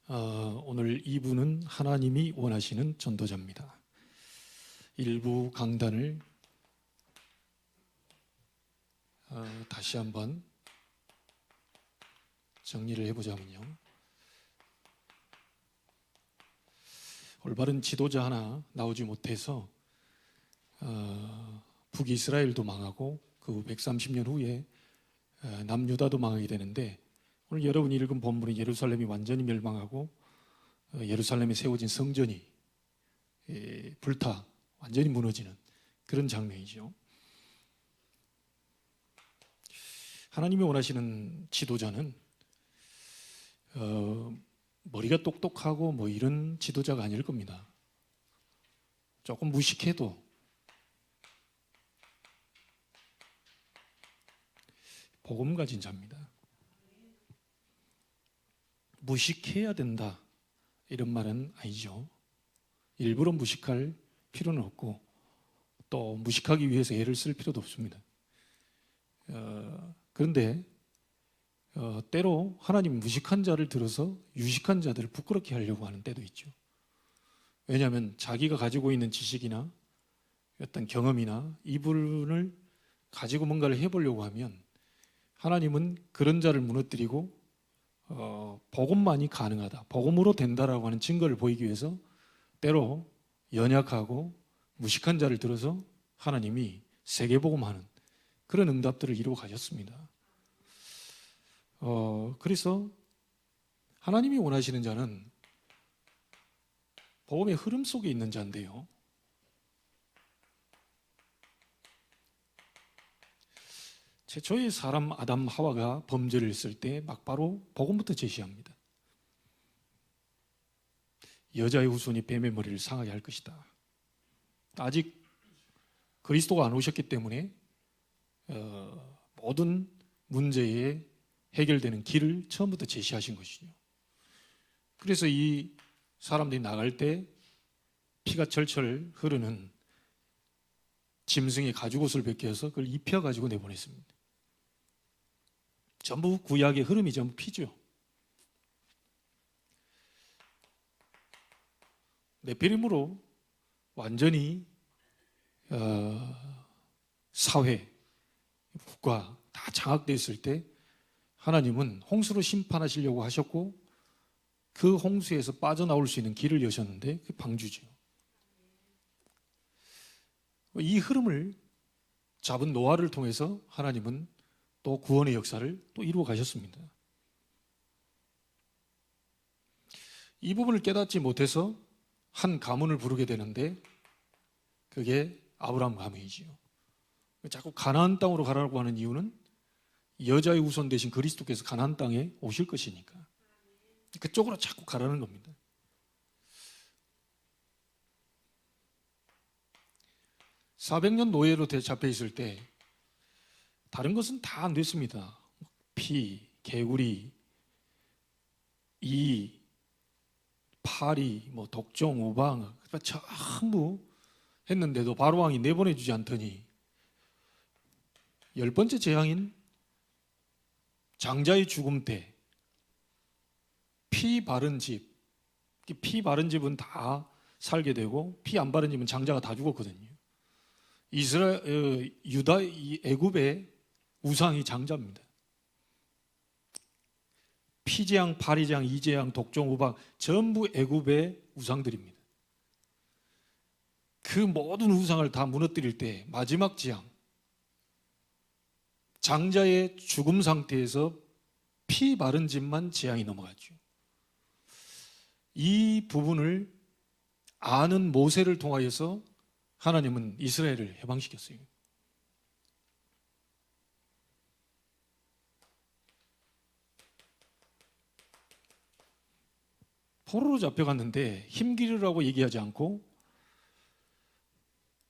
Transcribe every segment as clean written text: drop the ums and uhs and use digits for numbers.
오늘 2부는 하나님이 원하시는 전도자입니다. 일부 강단을 다시 한번 정리를 해보자면요, 올바른 지도자 하나 나오지 못해서 북이스라엘도 망하고 그 130년 후에 남유다도 망하게 되는데, 오늘 여러분이 읽은 본문은 예루살렘이 완전히 멸망하고 예루살렘에 세워진 성전이 불타 완전히 무너지는 그런 장면이죠. 하나님이 원하시는 지도자는 머리가 똑똑하고 뭐 이런 지도자가 아닐 겁니다. 조금 무식해도 복음 가진 자입니다. 무식해야 된다 이런 말은 아니죠. 일부러 무식할 필요는 없고 또 무식하기 위해서 애를 쓸 필요도 없습니다. 그런데 때로 하나님 무식한 자를 들어서 유식한 자들을 부끄럽게 하려고 하는 때도 있죠. 왜냐하면 자기가 가지고 있는 지식이나 어떤 경험이나 이분을 가지고 뭔가를 해보려고 하면 하나님은 그런 자를 무너뜨리고 복음만이 가능하다, 복음으로 된다라고 하는 증거를 보이기 위해서 때로 연약하고 무식한 자를 들어서 하나님이 세계복음하는 그런 응답들을 이루어 가셨습니다. 그래서 하나님이 원하시는 자는 복음의 흐름 속에 있는 자인데요, 최초의 사람 아담 하와가 범죄를 했을 때 막바로 복음부터 제시합니다. 여자의 후손이 뱀의 머리를 상하게 할 것이다. 아직 그리스도가 안 오셨기 때문에 모든 문제에 해결되는 길을 처음부터 제시하신 것이죠. 그래서 이 사람들이 나갈 때 피가 철철 흐르는 짐승의 가죽옷을 벗겨서 그걸 입혀가지고 내보냈습니다. 전부 구약의 흐름이 전부 피죠. 네피림으로 완전히 사회, 국가 다 장악됐을 때 하나님은 홍수로 심판하시려고 하셨고 그 홍수에서 빠져나올 수 있는 길을 여셨는데 그게 방주죠. 이 흐름을 잡은 노아를 통해서 하나님은 또 구원의 역사를 또 이루어 가셨습니다. 이 부분을 깨닫지 못해서 한 가문을 부르게 되는데 그게 아브라함 가문이지요. 자꾸 가나안 땅으로 가라고 하는 이유는 여자의 후손 대신 그리스도께서 가나안 땅에 오실 것이니까 그쪽으로 자꾸 가라는 겁니다. (400년) 노예로 잡혀 있을 때 다른 것은 다 안 됐습니다. 피, 개구리, 이, 파리, 독종, 우방 전부 했는데도 바로왕이 내보내주지 않더니 10번째 재앙인 장자의 죽음 때 피 바른 집, 피 바른 집은 다 살게 되고 피 안 바른 집은 장자가 다 죽었거든요. 유다, 애굽의 우상이 장자입니다. 피재앙, 파리재앙, 이재앙, 독종, 우방 전부 애굽의 우상들입니다. 그 모든 우상을 다 무너뜨릴 때 마지막 재앙, 장자의 죽음 상태에서 피 바른 집만 재앙이 넘어갔죠. 이 부분을 아는 모세를 통하여서 하나님은 이스라엘을 해방시켰어요. 포로로 잡혀갔는데 힘기르라고 얘기하지 않고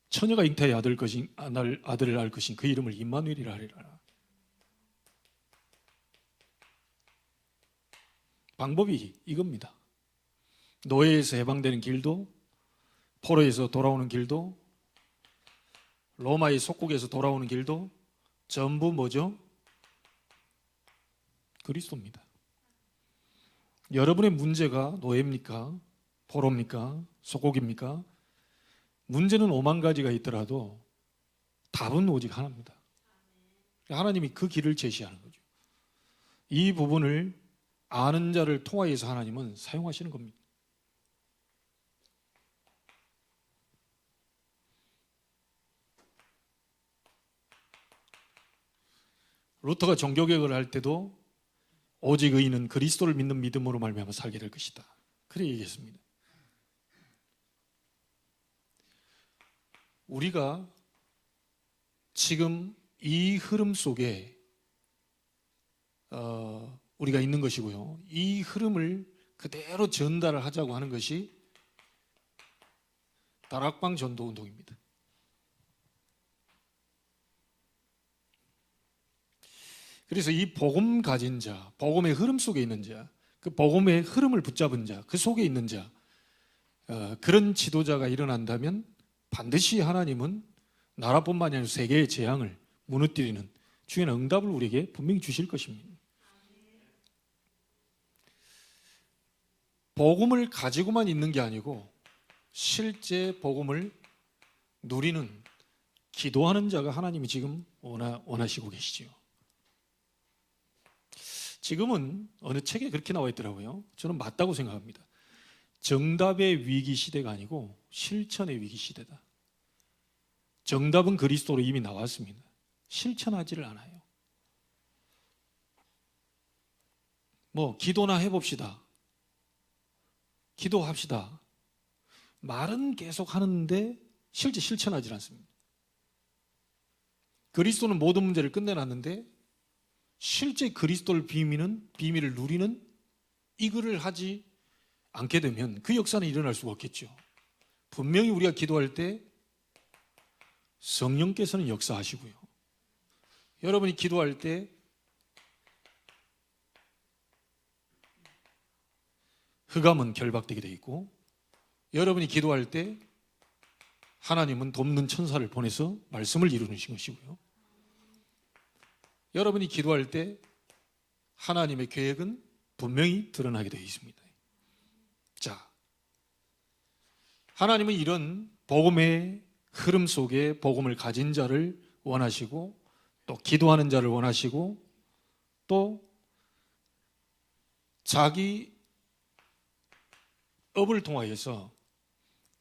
처녀가 잉타의 아들을 낳을 것인 그 이름을 임마누엘이라 하리라. 방법이 이겁니다. 노예에서 해방되는 길도, 포로에서 돌아오는 길도, 로마의 속국에서 돌아오는 길도 전부 뭐죠? 그리스도입니다. 여러분의 문제가 노예입니까? 포로입니까? 소고기입니까? 문제는 5만 가지가 있더라도 답은 오직 하나입니다. 하나님이 그 길을 제시하는 거죠. 이 부분을 아는 자를 통하여서 하나님은 사용하시는 겁니다. 루터가 종교개혁을 할 때도 오직 의인은 그리스도를 믿는 믿음으로 말미암아 살게 될 것이다. 그래 얘기했습니다. 우리가 지금 이 흐름 속에 우리가 있는 것이고요. 이 흐름을 그대로 전달을 하자고 하는 것이 다락방 전도 운동입니다. 그래서 이 복음 가진 자, 복음의 흐름 속에 있는 자, 그 복음의 흐름을 붙잡은 자, 그 속에 있는 자, 그런 지도자가 일어난다면 반드시 하나님은 나라뿐만 아니라 세계의 재앙을 무너뜨리는 중요한 응답을 우리에게 분명히 주실 것입니다. 복음을 가지고만 있는 게 아니고 실제 복음을 누리는 기도하는 자가 하나님이 지금 원하시고 계시죠. 지금은 어느 책에 그렇게 나와 있더라고요. 저는 맞다고 생각합니다. 정답의 위기 시대가 아니고 실천의 위기 시대다. 정답은 그리스도로 이미 나왔습니다. 실천하지를 않아요. 기도나 해봅시다. 기도합시다. 말은 계속 하는데 실제 실천하지 않습니다. 그리스도는 모든 문제를 끝내놨는데 실제 그리스도를 비밀을 누리는 이거를 하지 않게 되면 그 역사는 일어날 수가 없겠죠. 분명히 우리가 기도할 때 성령께서는 역사하시고요. 여러분이 기도할 때 흑암은 결박되게 되어 있고, 여러분이 기도할 때 하나님은 돕는 천사를 보내서 말씀을 이루는 것이고요. 여러분이 기도할 때 하나님의 계획은 분명히 드러나게 되어 있습니다. 자, 하나님은 이런 복음의 흐름 속에 복음을 가진 자를 원하시고, 또 기도하는 자를 원하시고, 또 자기 업을 통하여서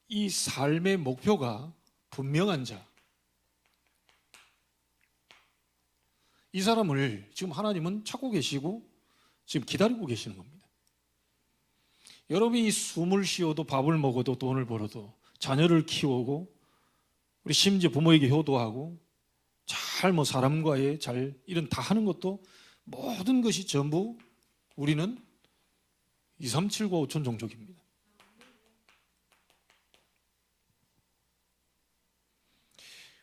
이 삶의 목표가 분명한 자, 이 사람을 지금 하나님은 찾고 계시고 지금 기다리고 계시는 겁니다. 여러분이 숨을 쉬어도 밥을 먹어도 돈을 벌어도 자녀를 키우고 우리 심지어 부모에게 효도하고 잘 사람과의 이런 다 하는 것도 모든 것이 전부 우리는 237과 5천 종족입니다.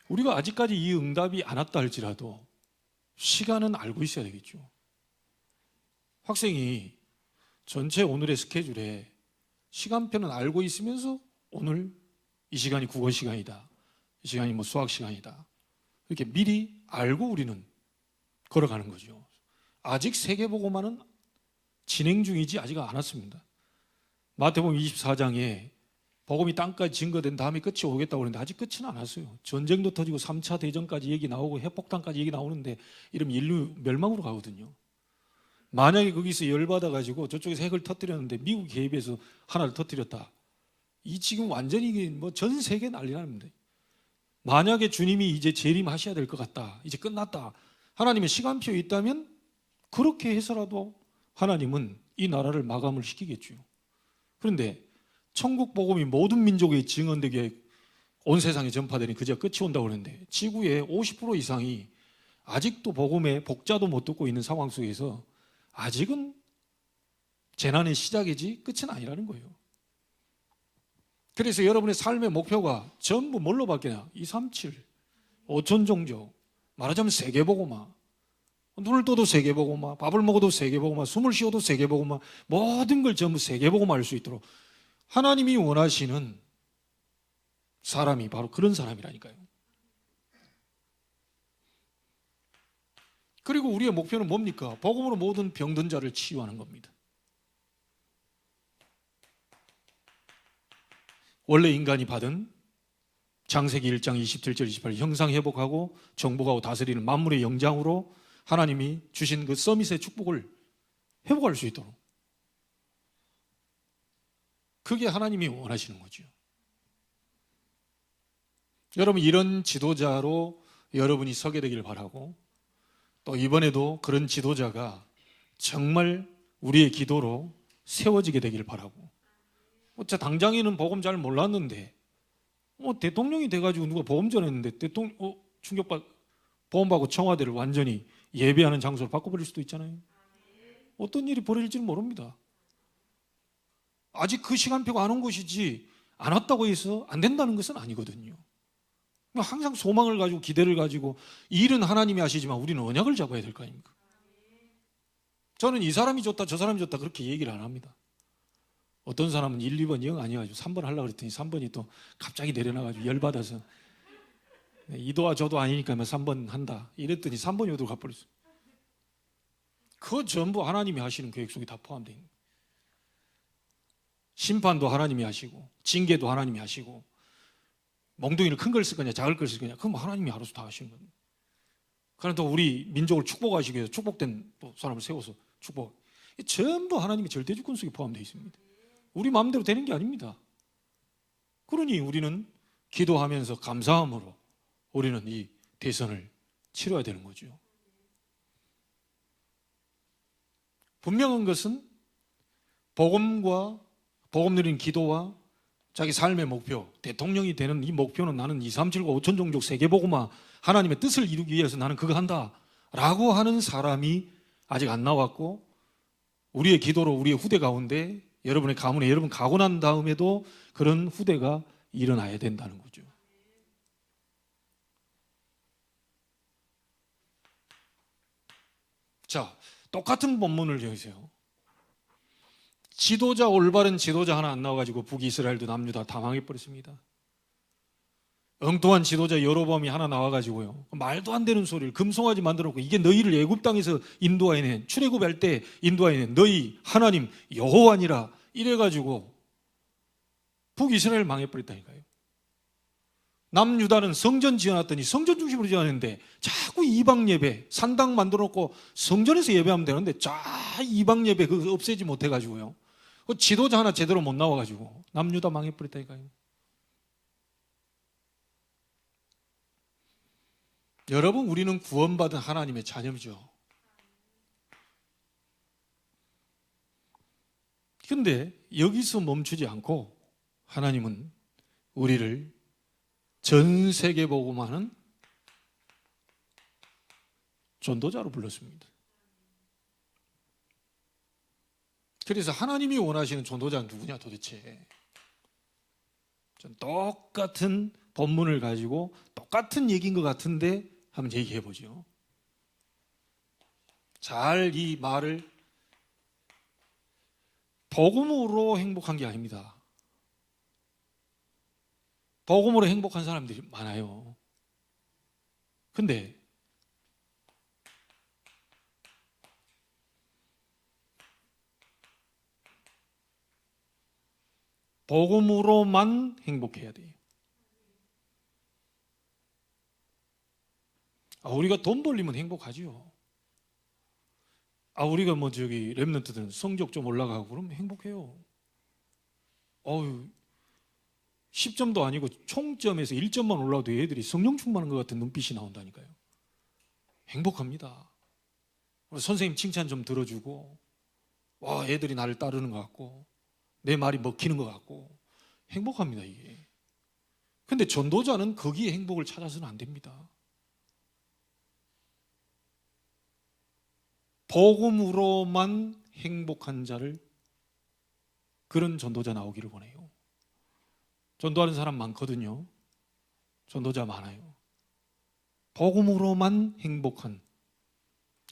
우리가 아직까지 이 응답이 안 왔다 할지라도 시간은 알고 있어야 되겠죠. 학생이 전체 오늘의 스케줄에 시간표는 알고 있으면서 오늘 이 시간이 국어 시간이다, 이 시간이 수학 시간이다, 이렇게 미리 알고 우리는 걸어가는 거죠. 아직 세계복음화는 진행 중이지 아직 안 왔습니다. 마태복음 24장에 복음이 땅까지 증거된 다음에 끝이 오겠다고 그러는데 아직 끝은 안 왔어요. 전쟁도 터지고 3차 대전까지 얘기 나오고 핵폭탄까지 얘기 나오는데 이러면 인류 멸망으로 가거든요. 만약에 거기서 열받아가지고 저쪽에서 핵을 터뜨렸는데 미국 개입해서 하나를 터뜨렸다, 이 지금 완전히 전 세계 난리 납니다. 만약에 주님이 이제 재림하셔야 될 것 같다, 이제 끝났다, 하나님의 시간표에 있다면 그렇게 해서라도 하나님은 이 나라를 마감을 시키겠죠. 그런데 천국 복음이 모든 민족에 증언되게 온 세상에 전파되니 그저 끝이 온다고 그러는데 지구의 50% 이상이 아직도 복음의 복자도 못 듣고 있는 상황 속에서 아직은 재난의 시작이지 끝은 아니라는 거예요. 그래서 여러분의 삶의 목표가 전부 뭘로 바뀌냐? 237, 5천 종족, 말하자면 세계복음화. 눈을 떠도 세계복음화, 밥을 먹어도 세계복음화, 숨을 쉬어도 세계복음화, 모든 걸 전부 세계복음화 할 수 있도록 하나님이 원하시는 사람이 바로 그런 사람이라니까요. 그리고 우리의 목표는 뭡니까? 복음으로 모든 병든 자를 치유하는 겁니다. 원래 인간이 받은 창세기 1장 27절 28절 형상회복하고 정복하고 다스리는 만물의 영장으로 하나님이 주신 그 서밋의 축복을 회복할 수 있도록, 그게 하나님이 원하시는 거죠. 여러분, 이런 지도자로 여러분이 서게 되길 바라고, 또 이번에도 그런 지도자가 정말 우리의 기도로 세워지게 되길 바라고. 저 당장에는 복음 잘 몰랐는데 대통령이 돼가지고 누가 복음 전했는데 대통령 충격받 보험받고 청와대를 완전히 예배하는 장소로 바꿔버릴 수도 있잖아요. 어떤 일이 벌어질지는 모릅니다. 아직 그 시간표가 안 온 것이지 안 왔다고 해서 안 된다는 것은 아니거든요. 항상 소망을 가지고 기대를 가지고, 일은 하나님이 하시지만 우리는 언약을 잡아야 될 거 아닙니까? 저는 이 사람이 좋다 저 사람이 좋다 그렇게 얘기를 안 합니다. 어떤 사람은 1, 2번 영 아니어가지고 3번 하려고 그랬더니 3번이 또 갑자기 내려놔가지고 열받아서 이도와 저도 아니니까 3번 한다 이랬더니 3번 요도로 가버렸어요. 그거 전부 하나님이 하시는 계획 속에 다 포함되어 있는 거예요. 심판도 하나님이 하시고 징계도 하나님이 하시고, 몽둥이를 큰 걸 쓸 거냐 작을 걸 쓸 거냐 그건 하나님이 알아서 다 하시는 겁니다. 그러나 또 우리 민족을 축복하시기 위해서 축복된 또 사람을 세워서 축복, 전부 하나님의 절대주권 속에 포함되어 있습니다. 우리 마음대로 되는 게 아닙니다. 그러니 우리는 기도하면서 감사함으로 우리는 이 대선을 치러야 되는 거죠. 분명한 것은 복음과 복음 누린 기도와 자기 삶의 목표, 대통령이 되는 이 목표는 나는 2, 3, 7, 5천 종족 세계복음화 하나님의 뜻을 이루기 위해서 나는 그거 한다 라고 하는 사람이 아직 안 나왔고, 우리의 기도로 우리의 후대 가운데 여러분의 가문에 여러분 가고 난 다음에도 그런 후대가 일어나야 된다는 거죠. 자, 똑같은 본문을 여기세요. 지도자, 올바른 지도자 하나 안 나와가지고 북이스라엘도 남유다 다 망해버렸습니다. 엉뚱한 지도자 여로보암이 하나 나와가지고요, 말도 안 되는 소리를 금송아지 만들어놓고 이게 너희를 애굽 땅에서 인도하여낸, 출애굽할 때 인도하여낸 너희 하나님 여호와니라 이래가지고 북이스라엘 망해버렸다니까요. 남유다는 성전 지어놨더니 성전 중심으로 지어놨는데 자꾸 이방 예배, 산당 만들어놓고 성전에서 예배하면 되는데 이방 예배 그거 없애지 못해가지고요, 지도자 하나 제대로 못 나와가지고 남유다 망해버렸다니까요. 여러분, 우리는 구원받은 하나님의 자녀죠. 그런데 여기서 멈추지 않고 하나님은 우리를 전 세계 복음하는 전도자로 불렀습니다. 그래서 하나님이 원하시는 전도자는 누구냐 도대체? 전 똑같은 본문을 가지고 똑같은 얘기인 것 같은데 한번 얘기해 보죠. 잘 이 말을, 복음으로 행복한 게 아닙니다. 복음으로 행복한 사람들이 많아요. 근데 복음으로만 행복해야 돼요. 우리가 돈 벌리면 행복하지요. 우리가 렘넌트들은 성적 좀 올라가고 그러면 행복해요. 10점도 아니고 총점에서 1점만 올라도 애들이 성령 충만한 것 같은 눈빛이 나온다니까요. 행복합니다. 선생님 칭찬 좀 들어주고, 애들이 나를 따르는 것 같고 내 말이 먹히는 것 같고 행복합니다, 이게. 근데 전도자는 거기에 행복을 찾아서는 안 됩니다. 복음으로만 행복한 자를, 그런 전도자 나오기를 원해요. 전도하는 사람 많거든요. 전도자 많아요. 복음으로만 행복한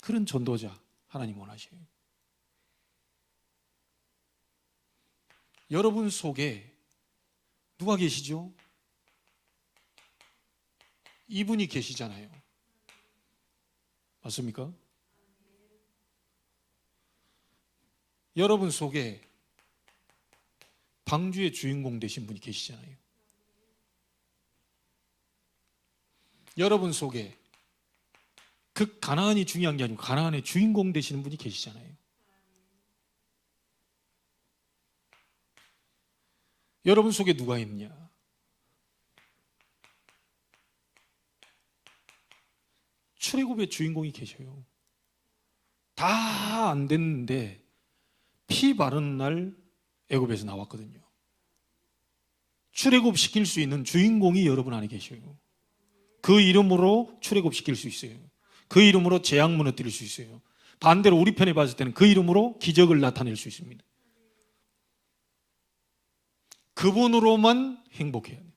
그런 전도자 하나님 원하셔요. 여러분 속에 누가 계시죠? 이분이 계시잖아요. 맞습니까? 여러분 속에 방주의 주인공 되신 분이 계시잖아요. 여러분 속에 그 가나안이 중요한 게 아니고 가나안의 주인공 되시는 분이 계시잖아요. 여러분 속에 누가 있느냐? 출애굽의 주인공이 계셔요. 다 안 됐는데 피 바르는 날 애굽에서 나왔거든요. 출애굽 시킬 수 있는 주인공이 여러분 안에 계셔요. 그 이름으로 출애굽 시킬 수 있어요. 그 이름으로 재앙 무너뜨릴 수 있어요. 반대로 우리 편에 봤을 때는 그 이름으로 기적을 나타낼 수 있습니다. 그분으로만 행복해야 돼요.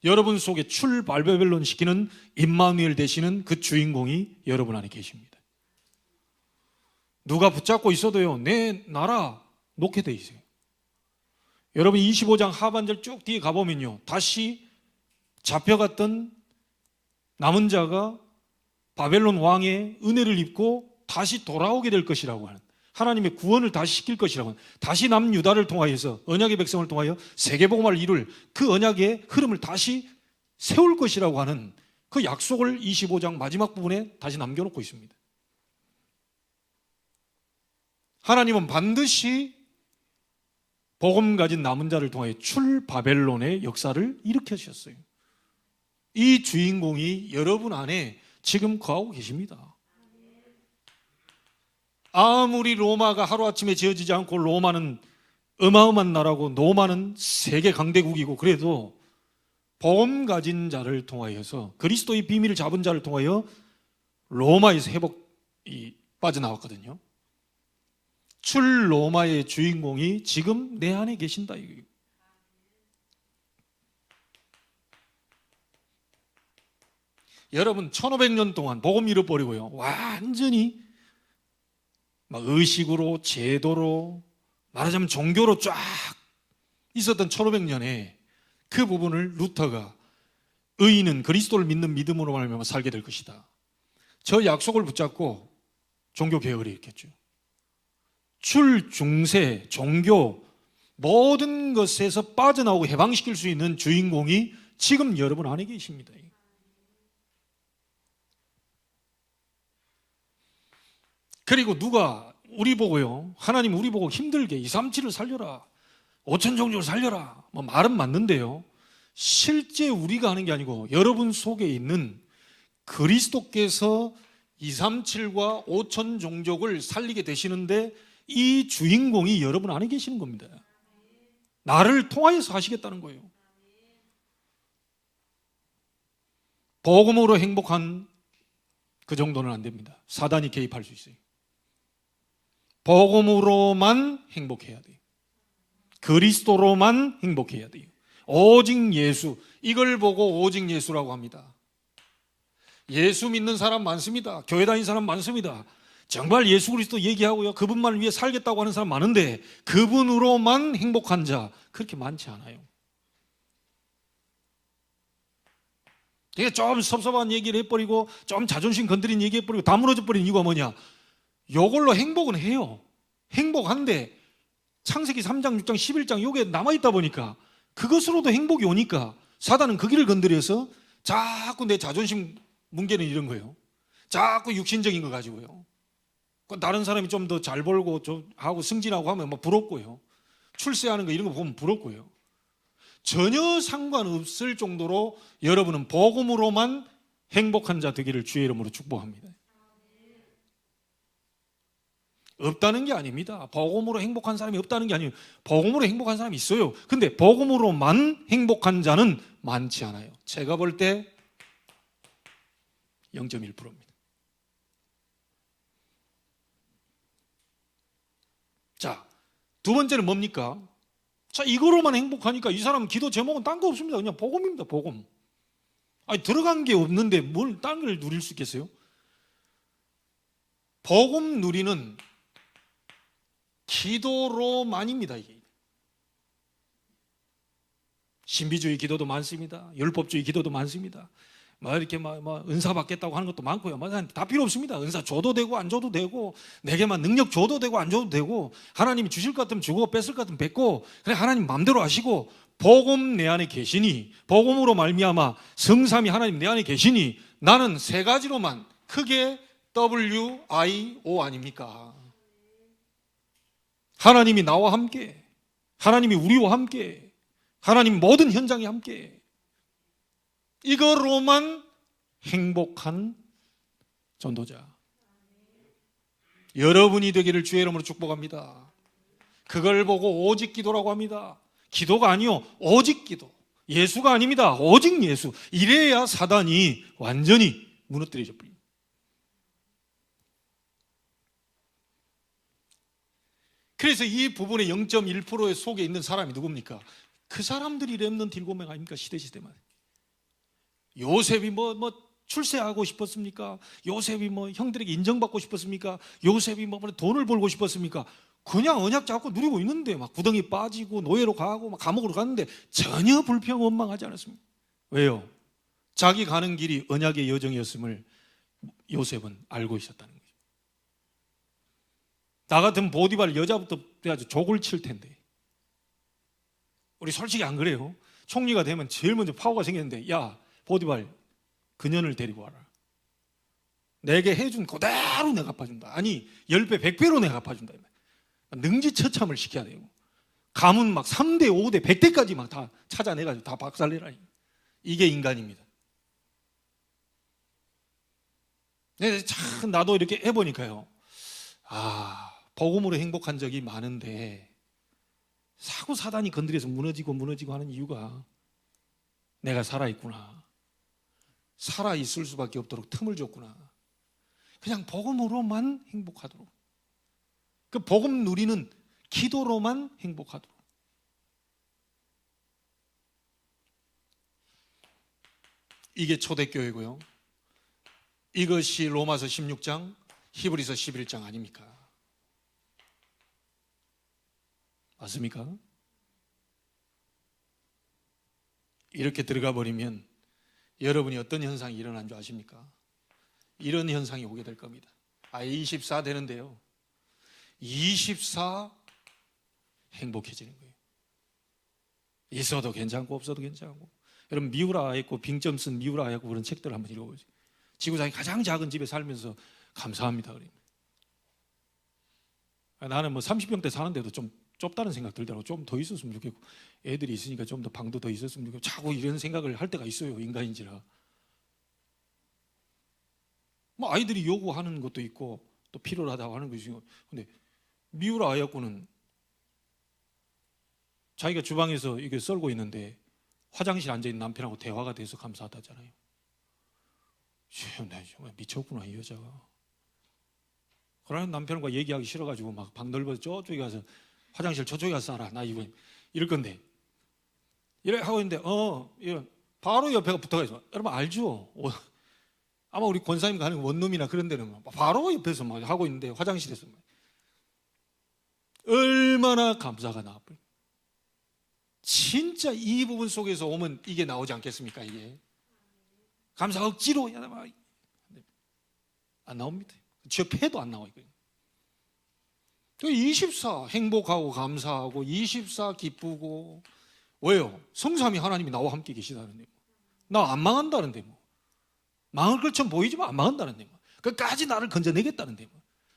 여러분 속에 출발베벨론 시키는 임마누엘 되시는 그 주인공이 여러분 안에 계십니다. 누가 붙잡고 있어도요, 내 나라 놓게 돼 있어요. 여러분 25장 하반절 쭉 뒤에 가보면요, 다시 잡혀갔던 남은 자가 바벨론 왕의 은혜를 입고 다시 돌아오게 될 것이라고 하는, 하나님의 구원을 다시 시킬 것이라고 하는, 다시 남유다를 통하여서 언약의 백성을 통하여 세계복음화를 이룰 그 언약의 흐름을 다시 세울 것이라고 하는 그 약속을 25장 마지막 부분에 다시 남겨놓고 있습니다. 하나님은 반드시 복음 가진 남은 자를 통하여 출바벨론의 역사를 일으켜주셨어요. 이 주인공이 여러분 안에 지금 거하고 계십니다. 아무리 로마가 하루아침에 지어지지 않고, 로마는 어마어마한 나라고 로마는 세계 강대국이고, 그래도 복음 가진 자를 통하여서, 그리스도의 비밀을 잡은 자를 통하여 로마에서 회복이 빠져나왔거든요. 출 로마의 주인공이 지금 내 안에 계신다. 여러분 1500년 동안 복음 잃어버리고요, 완전히 막 의식으로, 제도로, 말하자면 종교로 쫙 있었던 1500년에 그 부분을 루터가 의인은 그리스도를 믿는 믿음으로 말미암아 살게 될 것이다, 저 약속을 붙잡고 종교개혁을 일으켰죠. 출, 중세, 종교 모든 것에서 빠져나오고 해방시킬 수 있는 주인공이 지금 여러분 안에 계십니다. 그리고 누가 우리 보고요, 하나님 우리 보고 힘들게 237을 살려라, 5천 종족을 살려라, 뭐 말은 맞는데요, 실제 우리가 하는 게 아니고 여러분 속에 있는 그리스도께서 237과 5천 종족을 살리게 되시는데 이 주인공이 여러분 안에 계시는 겁니다. 나를 통하여서 하시겠다는 거예요. 복음으로 행복한 그 정도는 안 됩니다. 사단이 개입할 수 있어요. 복음으로만 행복해야 돼요. 그리스도로만 행복해야 돼요. 오직 예수, 이걸 보고 오직 예수라고 합니다. 예수 믿는 사람 많습니다. 교회 다니는 사람 많습니다. 정말 예수 그리스도 얘기하고요, 그분만을 위해 살겠다고 하는 사람 많은데 그분으로만 행복한 자 그렇게 많지 않아요. 되게 좀 섭섭한 얘기를 해버리고 좀 자존심 건드린 얘기 해버리고 다 무너져 버린 이유가 뭐냐, 요걸로 행복은 해요. 행복한데 창세기 3장, 6장, 11장 요게 남아있다 보니까 그것으로도 행복이 오니까 사단은 그 길을 건드려서 자꾸 내 자존심 뭉개는 이런 거예요. 자꾸 육신적인 거 가지고요. 다른 사람이 좀 더 잘 벌고 좀 하고 승진하고 하면 막 부럽고요. 출세하는 거 이런 거 보면 부럽고요. 전혀 상관없을 정도로 여러분은 복음으로만 행복한 자 되기를 주의 이름으로 축복합니다. 없다는 게 아닙니다. 복음으로 행복한 사람이 없다는 게 아니에요. 복음으로 행복한 사람이 있어요. 근데 복음으로만 행복한 자는 많지 않아요. 제가 볼 때 0.1%입니다. 자, 두 번째는 뭡니까? 자, 이거로만 행복하니까 이 사람 기도 제목은 딴 거 없습니다. 그냥 복음입니다. 복음. 아니, 들어간 게 없는데 뭘 딴 걸 누릴 수 있겠어요? 복음 누리는 기도로만입니다. 이게. 신비주의 기도도 많습니다. 율법주의 기도도 많습니다. 막 이렇게 막 은사 받겠다고 하는 것도 많고요. 다 필요 없습니다. 은사 줘도 되고 안 줘도 되고, 내게만 능력 줘도 되고 안 줘도 되고, 하나님이 주실 것 같으면 주고 뺏을 것 같으면 뺏고, 그래 하나님 마음대로 하시고, 복음 내 안에 계시니, 복음으로 말미암아 성삼위 하나님 내 안에 계시니, 나는 세 가지로만 크게 WIO 아닙니까? 하나님이 나와 함께, 하나님이 우리와 함께, 하나님 모든 현장에 함께, 이거로만 행복한 전도자. 여러분이 되기를 주의 이름으로 축복합니다. 그걸 보고 오직 기도라고 합니다. 기도가 아니요, 오직 기도. 예수가 아닙니다. 오직 예수. 이래야 사단이 완전히 무너뜨려져 버립니다. 그래서 이 부분의 0.1%의 속에 있는 사람이 누굽니까? 그 사람들이 렘넌트 7명 아닙니까? 시대만. 요셉이 뭐 출세하고 싶었습니까? 요셉이 형들에게 인정받고 싶었습니까? 요셉이 돈을 벌고 싶었습니까? 그냥 언약 잡고 누리고 있는데 막 구덩이 빠지고 노예로 가고 막 감옥으로 갔는데 전혀 불평 원망하지 않았습니다. 왜요? 자기 가는 길이 언약의 여정이었음을 요셉은 알고 있었다는 거죠. 나 같은 보디발 여자부터 돼가지고 족을 칠 텐데, 우리 솔직히 안 그래요? 총리가 되면 제일 먼저 파워가 생겼는데, 야 보디발 그년을 데리고 와라. 내게 해준 그대로 내가 갚아준다. 아니 10배 100배로 내가 갚아준다. 능지처참을 시켜야 되고, 가문 막 3대 5대 100대까지 막 다 찾아내가지고 다 박살내라. 이게 인간입니다. 참 나도 이렇게 해보니까요, 복음으로 행복한 적이 많은데 자꾸 사단이 건드려서 무너지고 하는 이유가, 내가 살아있구나, 살아있을 수밖에 없도록 틈을 줬구나. 그냥 복음으로만 행복하도록, 그 복음 누리는 기도로만 행복하도록. 이게 초대교회고요. 이것이 로마서 16장, 히브리서 11장 아닙니까? 맞습니까? 이렇게 들어가 버리면 여러분이 어떤 현상이 일어난 줄 아십니까? 이런 현상이 오게 될 겁니다. 24 되는데요, 24 행복해지는 거예요. 있어도 괜찮고 없어도 괜찮고. 여러분 미우라 아이고 빙점 쓴 미우라 아이고 그런 책들 한번 읽어보세요. 지구상의 가장 작은 집에 살면서 감사합니다 그럽니다. 나는 30평대 사는데도 좀 좁다는 생각 들더라고. 좀 더 있었으면 좋겠고, 애들이 있으니까 좀 더 방도 더 있었으면 좋겠고, 자꾸 이런 생각을 할 때가 있어요. 인간인지라. 아이들이 요구하는 것도 있고 또 필요하다고 하는 것이 있고. 근데 미우라 아이하고는 자기가 주방에서 이게 썰고 있는데 화장실 앉아있는 남편하고 대화가 돼서 감사하다잖아요. 정말 미쳤구나 이 여자가. 그러는 남편과 얘기하기 싫어가지고 막 방 넓어서 저쪽에 가서 화장실 저쪽에 가서 살아. 나 이거 이럴 건데. 이래 하고 있는데 바로 옆에가 붙어가 있어. 여러분 알죠? 아마 우리 권사님 가는 원룸이나 그런 데는 바로 옆에서 막 하고 있는데, 화장실에서 얼마나 감사가 나와버려. 진짜 이 부분 속에서 오면 이게 나오지 않겠습니까? 이게 감사 억지로 안 나옵니다. 지역패도 안 나와. 24 행복하고 감사하고 24 기쁘고. 왜요? 성삼위 하나님이 나와 함께 계시다는데, 나 안 망한다는데, 망할 것처럼 보이지만 안 망한다는데, 끝까지 나를 건져내겠다는데,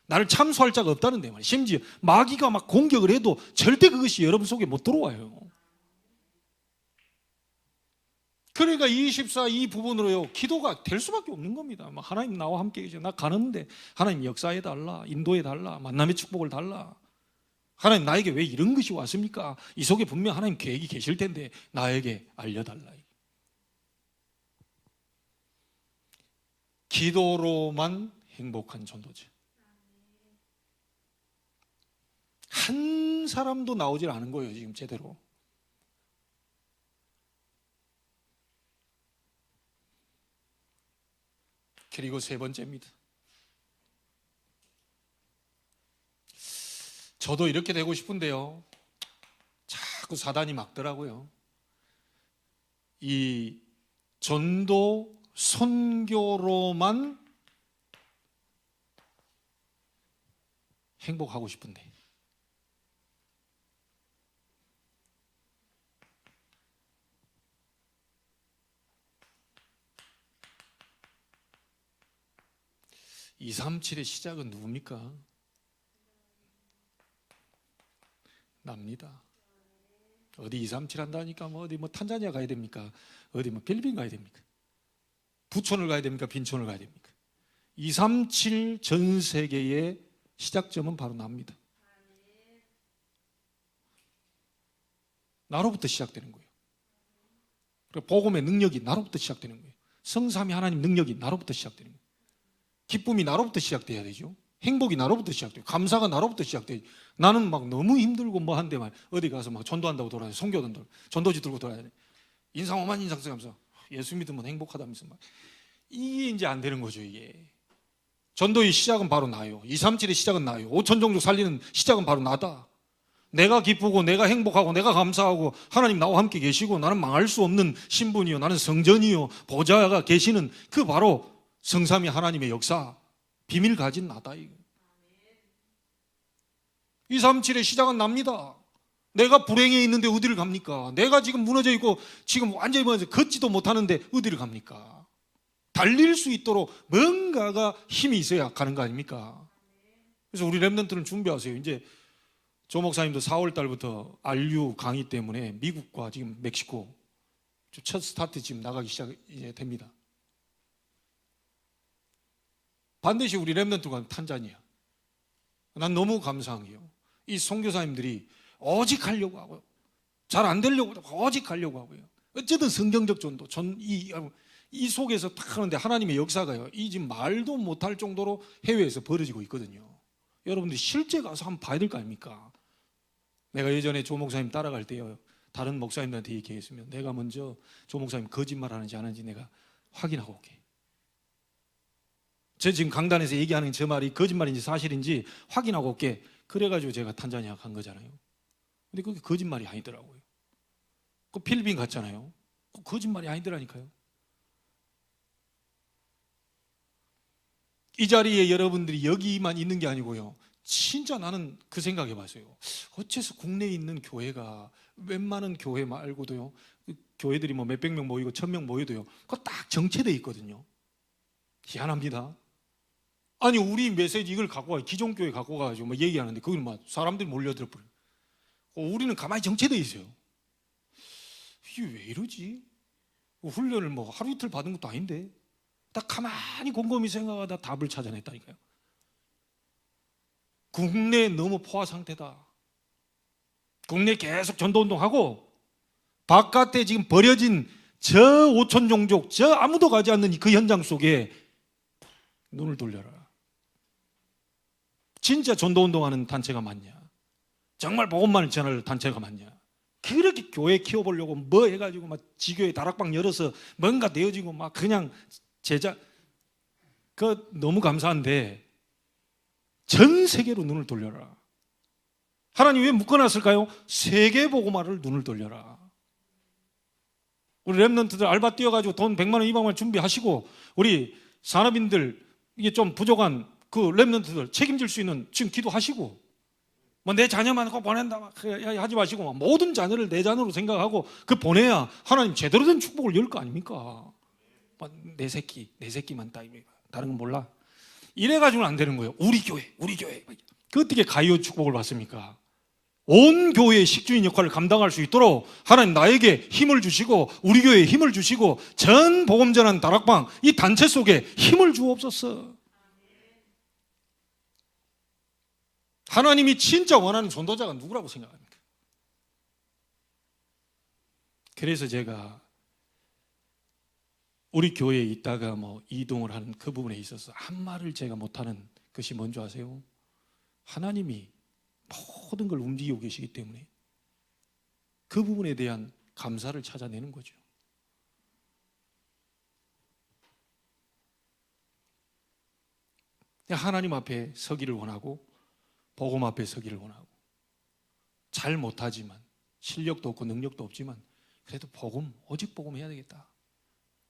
나를 참수할 자가 없다는데, 심지어 마귀가 막 공격을 해도 절대 그것이 여러분 속에 못 들어와요. 그러니까 24 이 부분으로요, 기도가 될 수밖에 없는 겁니다. 하나님 나와 함께 계셔. 나 가는데 하나님 역사해 달라, 인도해 달라, 만남의 축복을 달라. 하나님 나에게 왜 이런 것이 왔습니까? 이 속에 분명 하나님 계획이 계실 텐데 나에게 알려달라. 기도로만 행복한 전도자. 한 사람도 나오질 않은 거예요 지금 제대로. 그리고 세 번째입니다. 저도 이렇게 되고 싶은데요, 자꾸 사단이 막더라고요. 이 전도 선교로만 행복하고 싶은데 (237) 의 시작은 누굽니까? 납니다. 어디 237 한다니까 뭐 어디 뭐 탄자니아 가야 됩니까? 어디 뭐 필리핀 가야 됩니까? 부촌을 가야 됩니까? 빈촌을 가야 됩니까? 237 전 세계의 시작점은 바로 납니다. 나로부터 시작되는 거예요. 복음의 능력이 나로부터 시작되는 거예요. 성삼위 하나님 능력이 나로부터 시작되는 거예요. 기쁨이 나로부터 시작돼야 되죠. 행복이 나로부터 시작돼요. 감사가 나로부터 시작돼요. 나는 막 너무 힘들고 뭐 한데 말 어디 가서 막 전도한다고 돌아다녀, 송교단들 전도지 들고 돌아다녀. 인상 오만 인상 쓰면서 예수 믿으면 행복하다면서 막 이게 이제 안 되는 거죠. 이게 전도의 시작은 바로 나요. 237의 시작은 나요. 5천 종족 살리는 시작은 바로 나다. 내가 기쁘고 내가 행복하고 내가 감사하고 하나님 나와 함께 계시고 나는 망할 수 없는 신분이요, 나는 성전이요, 보좌가 계시는 그 바로 성삼위 하나님의 역사, 비밀 가진 나다. 237의 시작은 납니다. 내가 불행해 있는데 어디를 갑니까? 내가 지금 무너져 있고 지금 완전히 무너져 걷지도 못하는데 어디를 갑니까? 달릴 수 있도록 뭔가가 힘이 있어야 가는 거 아닙니까? 그래서 우리 렘넌트는 준비하세요. 이제 조 목사님도 4월 달부터 RU 강의 때문에 미국과 지금 멕시코 첫 스타트 지금 나가기 시작 이제 됩니다. 반드시 우리 렘넌트가 탄자니아. 난 너무 감사한 게요. 이 선교사님들이 오직 하려고 하고요. 잘 안 되려고 오직 하려고 하고요. 어쨌든 성경적 전도, 이 속에서 탁 하는데 하나님의 역사가요. 이 지금 말도 못할 정도로 해외에서 벌어지고 있거든요. 여러분들이 실제 가서 한번 봐야 될 거 아닙니까? 내가 예전에 조 목사님 따라갈 때요, 다른 목사님들한테 얘기했으면 내가 먼저 조 목사님 거짓말하는지 안 하는지 내가 확인하고 올게. 저 지금 강단에서 얘기하는 저 말이 거짓말인지 사실인지 확인하고 올게. 그래가지고 제가 탄자니아 간 거잖아요. 근데 그게 거짓말이 아니더라고요. 그 필리핀 갔잖아요. 그 거짓말이 아니더라니까요. 이 자리에 여러분들이 여기만 있는 게 아니고요. 진짜 나는 그 생각해 봤어요. 어째서 국내에 있는 교회가 웬만한 교회 말고도요, 교회들이 뭐 몇백 명 모이고 1000명 모여도요, 그거 딱 정체되어 있거든요. 희한합니다. 아니 우리 메시지 이걸 갖고 가 기존 교회 갖고 가가지고 뭐 얘기하는데 거기는 막 사람들이 몰려들어 버려. 우리는 가만히 정체되어 있어요. 이게 왜 이러지? 훈련을 뭐 하루 이틀 받은 것도 아닌데 딱 가만히 곰곰이 생각하다 답을 찾아냈다니까요. 국내에 너무 포화 상태다. 국내에 계속 전도운동하고 바깥에 지금 버려진 저 5천 종족, 저 아무도 가지 않는 그 현장 속에 눈을 돌려라. 진짜 전도운동하는 단체가 맞냐? 정말 복음만을 전할 단체가 맞냐? 그렇게 교회 키워보려고 뭐 해가지고 막 지교회 다락방 열어서 뭔가 되어지고 막 그냥 제자, 그 너무 감사한데 전 세계로 눈을 돌려라. 하나님 왜 묶어놨을까요? 세계 복음화를 눈을 돌려라. 우리 렘넌트들 알바 뛰어가지고 돈 100만 원, 200만 원 준비하시고 우리 산업인들 이게 좀 부족한 그 렘넌트들 책임질 수 있는 지금 기도하시고 뭐 내 자녀만 꼭 보낸다 막 하지 마시고 모든 자녀를 내 자녀로 생각하고 그 보내야 하나님 제대로 된 축복을 열 거 아닙니까? 내 새끼만 따입니다. 다른 건 몰라. 이래가지고는 안 되는 거예요. 우리 교회. 그 어떻게 가이오 축복을 받습니까? 온 교회의 식주인 역할을 감당할 수 있도록 하나님 나에게 힘을 주시고 우리 교회에 힘을 주시고 전 복음 전하는 다락방 이 단체 속에 힘을 주옵소서. 하나님이 진짜 원하는 전도자가 누구라고 생각합니까? 그래서 제가 우리 교회에 있다가 뭐 이동을 하는 그 부분에 있어서 한 말을 제가 못하는 것이 뭔지 아세요? 하나님이 모든 걸 움직이고 계시기 때문에 그 부분에 대한 감사를 찾아내는 거죠. 하나님 앞에 서기를 원하고 복음 앞에 서기를 원하고 잘 못하지만 실력도 없고 능력도 없지만 그래도 복음, 오직 복음 해야 되겠다.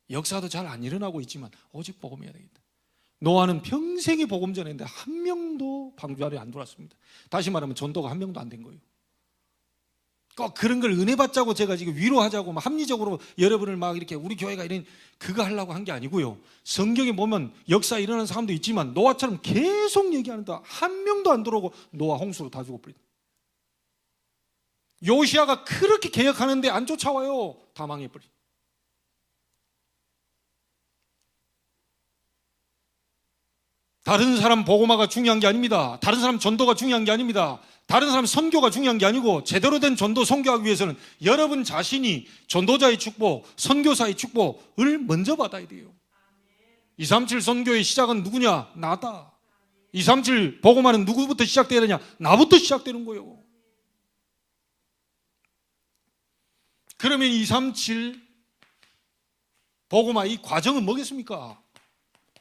역사도 잘 안 일어나고 있지만 오직 복음해야 되겠다. 노아는 평생에 복음 전했는데 한 명도 방주 아래 안 들어왔습니다. 다시 말하면 전도가 한 명도 안 된 거예요. 꼭 그런 걸 은혜 받자고 제가 지금 위로하자고 막 합리적으로 여러분을 막 이렇게 우리 교회가 이런 그거 하려고 한 게 아니고요. 성경에 보면 역사에 일어나는 사람도 있지만 노아처럼 계속 얘기하는데 한 명도 안 들어오고 노아 홍수로 다 죽어버린다. 요시아가 그렇게 개혁하는데 안 쫓아와요. 다 망해버린. 다른 사람 복음화가 중요한 게 아닙니다. 다른 사람 전도가 중요한 게 아닙니다. 다른 사람 선교가 중요한 게 아니고 제대로 된 전도 선교하기 위해서는 여러분 자신이 전도자의 축복, 선교사의 축복을 먼저 받아야 돼요. 237 선교의 시작은 누구냐? 나다. 237 복음화는 누구부터 시작돼야 되냐? 나부터 시작되는 거예요. 그러면 237 복음화 이 과정은 뭐겠습니까?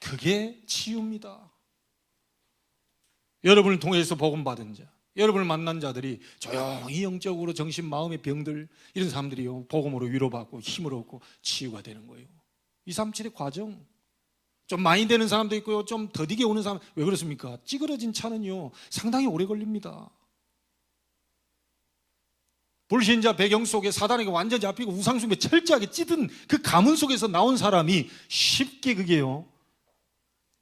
그게 치유입니다. 여러분을 통해서 복음 받은 자, 여러분을 만난 자들이 조용히 영적으로 정신, 마음의 병들 이런 사람들이요 복음으로 위로받고 힘을 얻고 치유가 되는 거예요. 237의 과정. 좀 많이 되는 사람도 있고요, 좀 더디게 오는 사람. 왜 그렇습니까? 찌그러진 차는요 상당히 오래 걸립니다. 불신자 배경 속에 사단에게 완전히 잡히고 우상숭배 철저하게 찌든 그 가문 속에서 나온 사람이 쉽게 그게요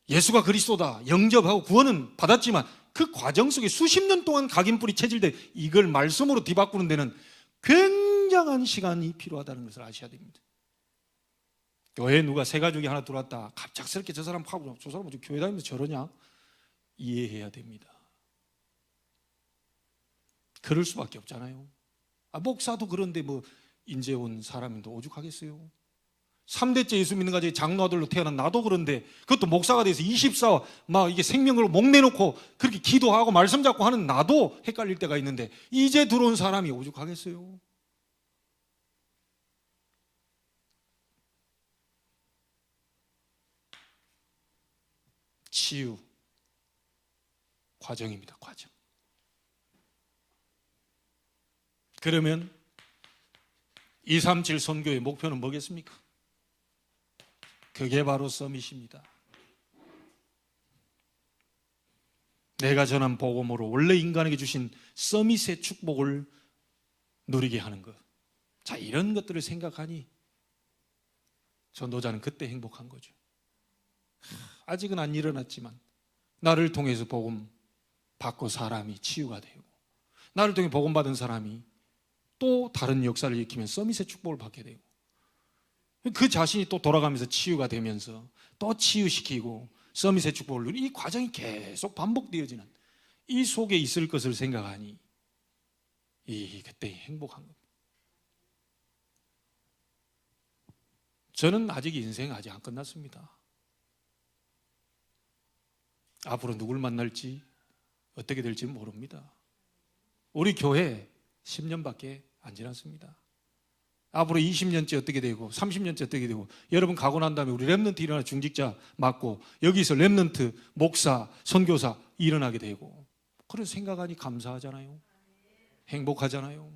예수가 그리스도다 영접하고 구원은 받았지만 그 과정 속에 수십 년 동안 각인뿌리 체질돼 이걸 말씀으로 뒤바꾸는 데는 굉장한 시간이 필요하다는 것을 아셔야 됩니다. 교회에 누가 새 가족이 하나 들어왔다 갑작스럽게 저 사람 파고 저 사람 교회 다니면서 저러냐 이해해야 됩니다. 그럴 수밖에 없잖아요. 목사도 그런데 뭐 인제 온 사람인데 오죽하겠어요. 3대째 예수 믿는 가정의 장로아들로 태어난 나도 그런데 그것도 목사가 돼서 24 막 이게 생명을 목 내놓고 그렇게 기도하고 말씀 잡고 하는 나도 헷갈릴 때가 있는데 이제 들어온 사람이 오죽하겠어요. 치유 과정입니다. 과정. 그러면 237 선교의 목표는 뭐겠습니까? 그게 바로 서밋입니다. 내가 전한 복음으로 원래 인간에게 주신 서밋의 축복을 누리게 하는 것. 자, 이런 것들을 생각하니 전도자는 그때 행복한 거죠. 아직은 안 일어났지만 나를 통해서 복음 받고 사람이 치유가 되고 나를 통해 복음 받은 사람이 또 다른 역사를 일으키면 서밋의 축복을 받게 되고 그 자신이 또 돌아가면서 치유가 되면서 또 치유시키고 서밋의 축복을 누리는 이 과정이 계속 반복되어지는 이 속에 있을 것을 생각하니 그때 행복한 겁니다. 저는 아직 인생 아직 안 끝났습니다. 앞으로 누굴 만날지 어떻게 될지 모릅니다. 우리 교회 10년밖에 안 지났습니다. 앞으로 20년째 어떻게 되고 30년째 어떻게 되고 여러분 가고 난 다음에 우리 렘넌트 일어나 중직자 맡고 여기서 렘넌트 목사 선교사 일어나게 되고 그런 생각하니 감사하잖아요. 행복하잖아요.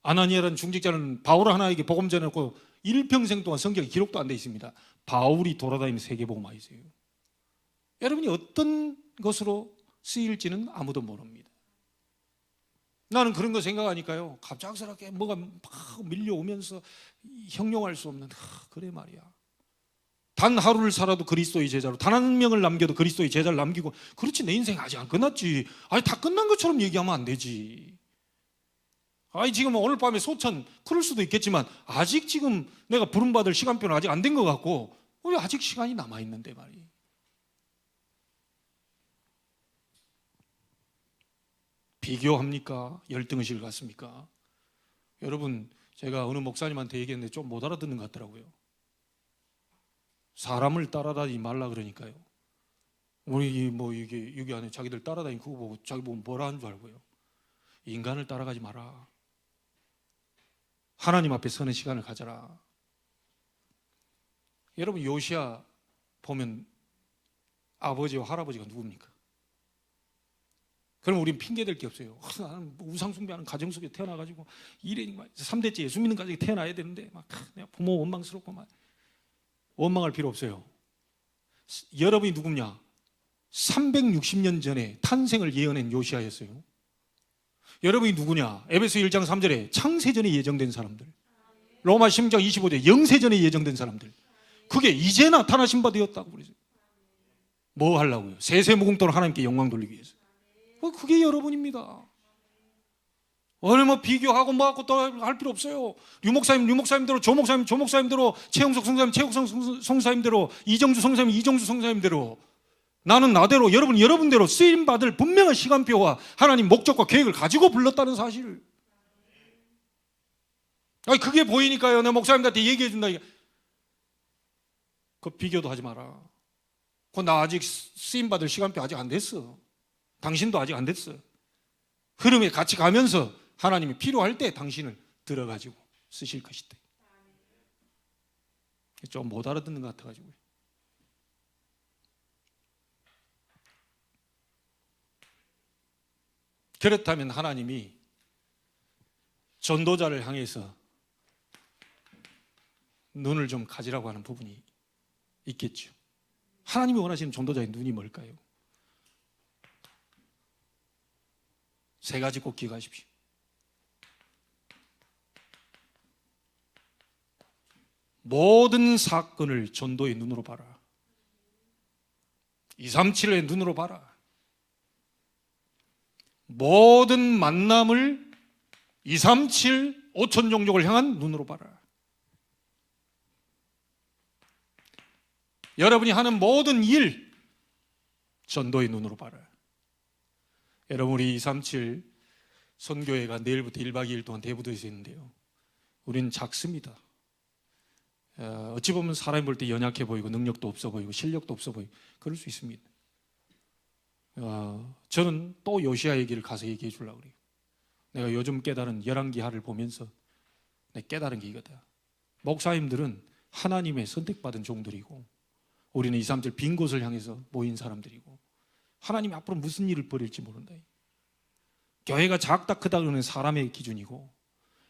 아나니아라는 중직자는 바울 하나에게 복음 전해놓고 일평생 동안 성경에 기록도 안 돼 있습니다. 바울이 돌아다니는 세계복음화이세요. 여러분이 어떤 것으로 쓰일지는 아무도 모릅니다. 나는 그런 거 생각하니까요 갑작스럽게 뭐가 막 밀려오면서 형용할 수 없는 그래 말이야. 단 하루를 살아도 그리스도의 제자로 단 한 명을 남겨도 그리스도의 제자를 남기고 그렇지 내 인생 아직 안 끝났지. 아니 다 끝난 것처럼 얘기하면 안 되지. 아니 지금 오늘 밤에 소천 그럴 수도 있겠지만 아직 지금 내가 부름받을 시간표는 아직 안 된 것 같고 우리 아직 시간이 남아있는데 말이야. 비교합니까? 열등의식을 갖습니까? 여러분 제가 어느 목사님한테 얘기했는데 좀 못 알아듣는 것 같더라고요. 사람을 따라다니지 말라 그러니까요. 우리 뭐 이게 여기 안에 자기들 따라다니는 그거 보고 자기 보면 뭐라 하는 줄 알고요. 인간을 따라가지 마라. 하나님 앞에 서는 시간을 가져라. 여러분 요시야 보면 아버지와 할아버지가 누굽니까? 그럼 우리는 핑계댈 게 없어요. 나는 우상숭배하는 가정 속에 태어나가지고 3대째 예수 믿는 가정에 태어나야 되는데 막 내가 부모 원망스럽고 막 원망할 필요 없어요. 여러분이 누구냐? 360년 전에 탄생을 예언한 요시아였어요. 여러분이 누구냐? 에베소 1장 3절에 창세전에 예정된 사람들, 로마 10장 25절에 영세전에 예정된 사람들, 그게 이제 나타나신 바 되었다고 그러죠. 뭐 하려고요? 세세무궁토로 하나님께 영광 돌리기 위해서. 그게 여러분입니다. 얼마 비교하고 뭐하고 또 할 필요 없어요. 류목사님 류목사님대로, 조목사님 조목사님대로, 최영석 성사님 최영석 성사님대로, 이정주 성사님 이정주 성사님대로, 나는 나대로, 여러분 여러분대로 쓰임받을 분명한 시간표와 하나님 목적과 계획을 가지고 불렀다는 사실을. 그게 보이니까요. 내 목사님들한테 얘기해 준다. 그 비교도 하지 마라. 나 아직 쓰임받을 시간표 아직 안 됐어. 당신도 아직 안 됐어. 흐름에 같이 가면서 하나님이 필요할 때 당신을 들어가지고 쓰실 것이다. 좀 못 알아듣는 것 같아가지고요. 그렇다면 하나님이 전도자를 향해서 눈을 좀 가지라고 하는 부분이 있겠죠. 하나님이 원하시는 전도자의 눈이 뭘까요? 세 가지 꼭 기억하십시오. 모든 사건을 전도의 눈으로 봐라. 237의 눈으로 봐라. 모든 만남을 237 5천 종족을 향한 눈으로 봐라. 여러분이 하는 모든 일 전도의 눈으로 봐라. 여러분, 우리 237 선교회가 내일부터 1박 2일 동안 대부도에 있는데요, 우리는 작습니다. 어찌 보면 사람이 볼 때 연약해 보이고 능력도 없어 보이고 실력도 없어 보이고 그럴 수 있습니다. 저는 또 요시야 얘기를 가서 얘기해 주려고 그래요. 내가 요즘 깨달은 열왕기하를 보면서 내가 깨달은 게 이거다. 목사님들은 하나님의 선택받은 종들이고 우리는 237 빈 곳을 향해서 모인 사람들이고 하나님이 앞으로 무슨 일을 벌일지 모른다. 교회가 작다 크다 그러는 사람의 기준이고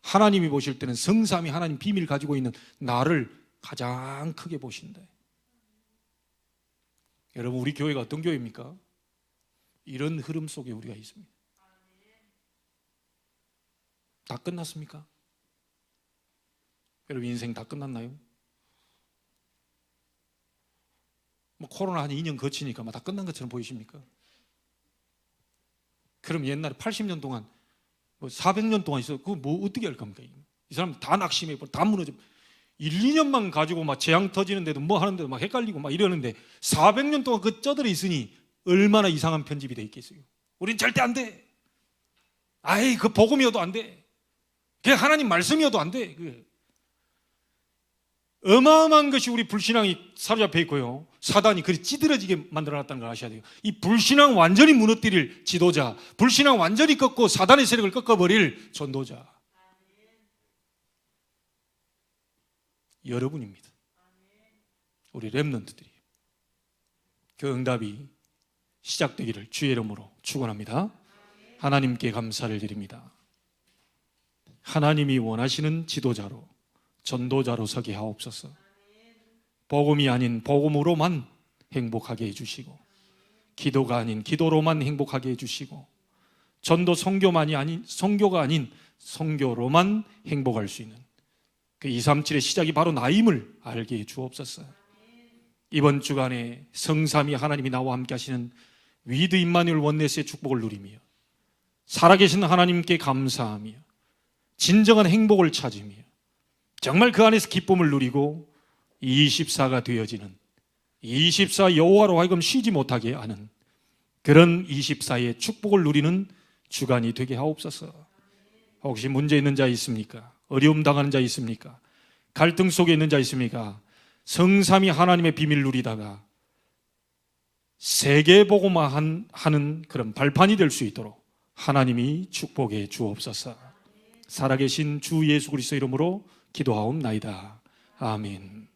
하나님이 보실 때는 성삼위 하나님 비밀 가지고 있는 나를 가장 크게 보신다. 여러분, 우리 교회가 어떤 교회입니까? 이런 흐름 속에 우리가 있습니다. 다 끝났습니까? 여러분, 인생 다 끝났나요? 코로나 한 2년 거치니까 다 끝난 것처럼 보이십니까? 그럼 옛날에 80년 동안 400년 동안 있어. 그거 어떻게 할 겁니까? 이 사람 다 낙심해, 다 무너져. 1, 2년만 가지고 재앙 터지는데도 하는데도 헷갈리고 이러는데 400년 동안 그 쩌들어 있으니 얼마나 이상한 편집이 돼 있겠어요? 우린 절대 안 돼. 그 복음이어도 안 돼. 그게 하나님 말씀이어도 안 돼. 어마어마한 것이 우리 불신앙이 사로잡혀 있고요, 사단이 그리 찌들어지게 만들어놨다는 걸 아셔야 돼요. 이 불신앙 완전히 무너뜨릴 지도자, 불신앙 완전히 꺾고 사단의 세력을 꺾어버릴 전도자, 여러분입니다. 우리 렘넌트들이. 그 응답이 시작되기를 주의 이름으로 축원합니다. 하나님께 감사를 드립니다. 하나님이 원하시는 지도자로, 전도자로 서게 하옵소서. 복음이 아닌 복음으로만 행복하게 해주시고, 기도가 아닌 기도로만 행복하게 해주시고, 전도 선교만이 아닌 선교가 아닌 선교로만 행복할 수 있는 그 237의 시작이 바로 나임을 알게 해 주옵소서. 이번 주간에 성삼위 하나님이 나와 함께 하시는 위드 임마누엘 원네스의 축복을 누리며 살아계신 하나님께 감사하며 진정한 행복을 찾으며 정말 그 안에서 기쁨을 누리고 24가 되어지는, 24 여호와로 하여금 쉬지 못하게 하는 그런 24의 축복을 누리는 주간이 되게 하옵소서. 혹시 문제 있는 자 있습니까? 어려움 당하는 자 있습니까? 갈등 속에 있는 자 있습니까? 성삼위 하나님의 비밀 누리다가 세계복음화하는 그런 발판이 될 수 있도록 하나님이 축복해 주옵소서. 살아계신 주 예수 그리스도 이름으로 기도하옵나이다. 아멘.